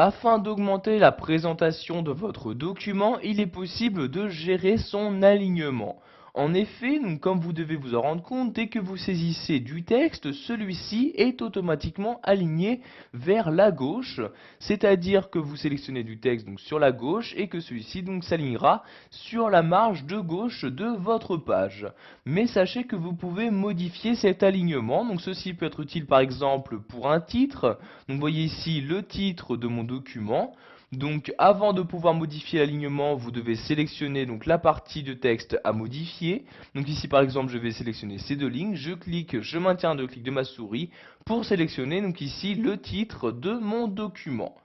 Afin d'augmenter la présentation de votre document, il est possible de gérer son alignement. En effet, donc, comme vous devez vous en rendre compte, dès que vous saisissez du texte, celui-ci est automatiquement aligné vers la gauche, c'est-à-dire que vous sélectionnez du texte donc, sur la gauche et que celui-ci donc s'alignera sur la marge de gauche de votre page. Mais sachez que vous pouvez modifier cet alignement, donc ceci peut être utile par exemple pour un titre. Donc vous voyez ici le titre de mon document. Donc avant de pouvoir modifier l'alignement, vous devez sélectionner donc la partie de texte à modifier. Donc ici par exemple, je vais sélectionner ces deux lignes, je clique, je maintiens un deux clics de ma souris pour sélectionner donc ici le titre de mon document.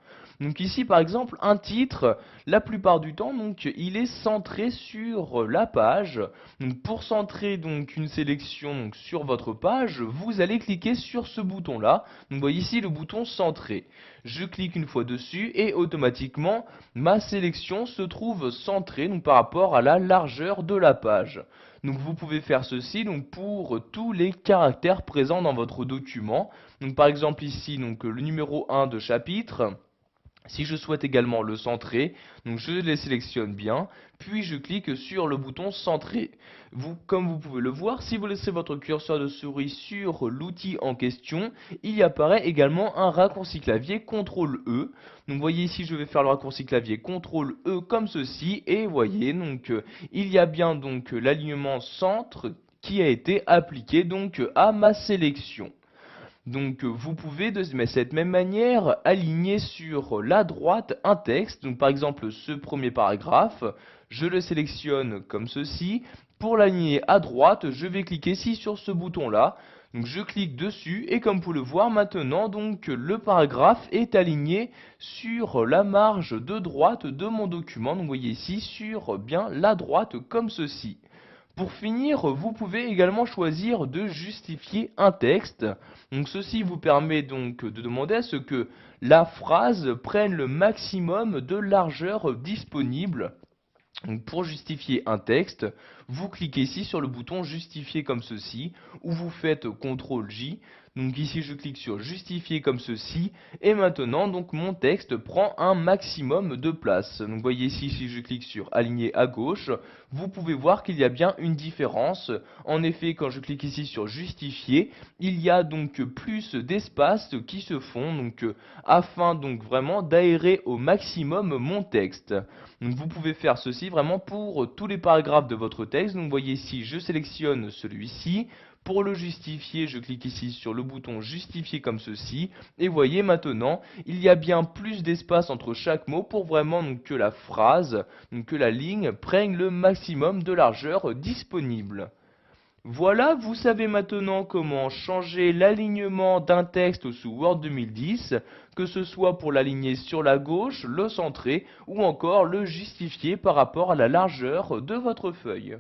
Donc ici par exemple un titre, la plupart du temps donc il est centré sur la page. Donc pour centrer donc une sélection donc, sur votre page, vous allez cliquer sur ce bouton là. Donc vous voyez ici le bouton centré. Je clique une fois dessus et automatiquement ma sélection se trouve centrée donc, par rapport à la largeur de la page. Donc vous pouvez faire ceci donc, pour tous les caractères présents dans votre document. Donc par exemple ici donc, le numéro 1 de chapitre. Si je souhaite également le centrer, donc je les sélectionne bien, puis je clique sur le bouton centrer. Comme vous pouvez le voir, si vous laissez votre curseur de souris sur l'outil en question, il y apparaît également un raccourci clavier CTRL-E. Donc voyez ici, je vais faire le raccourci clavier CTRL-E comme ceci, et voyez, donc il y a bien donc l'alignement centre qui a été appliqué donc à ma sélection. Donc vous pouvez de cette même manière aligner sur la droite un texte. Donc par exemple ce premier paragraphe, je le sélectionne comme ceci. Pour l'aligner à droite, je vais cliquer ici sur ce bouton là. Donc je clique dessus et comme vous pouvez le voir maintenant, donc le paragraphe est aligné sur la marge de droite de mon document. Donc vous voyez ici sur bien la droite comme ceci. Pour finir, vous pouvez également choisir de justifier un texte. Donc ceci vous permet donc de demander à ce que la phrase prenne le maximum de largeur disponible. Donc pour justifier un texte, vous cliquez ici sur le bouton justifier comme ceci, ou vous faites CTRL-J. Donc ici je clique sur justifier comme ceci, et maintenant donc mon texte prend un maximum de place. Donc vous voyez ici si je clique sur aligner à gauche, vous pouvez voir qu'il y a bien une différence. En effet quand je clique ici sur justifier, il y a donc plus d'espace qui se font, donc afin donc vraiment d'aérer au maximum mon texte. Donc vous pouvez faire ceci vraiment pour tous les paragraphes de votre texte. Donc vous voyez ici, je sélectionne celui-ci. Pour le justifier, je clique ici sur le bouton justifier comme ceci. Et voyez maintenant, il y a bien plus d'espace entre chaque mot pour vraiment donc, que la phrase, donc, que la ligne prenne le maximum de largeur disponible. Voilà, vous savez maintenant comment changer l'alignement d'un texte sous Word 2010, que ce soit pour l'aligner sur la gauche, le centrer ou encore le justifier par rapport à la largeur de votre feuille.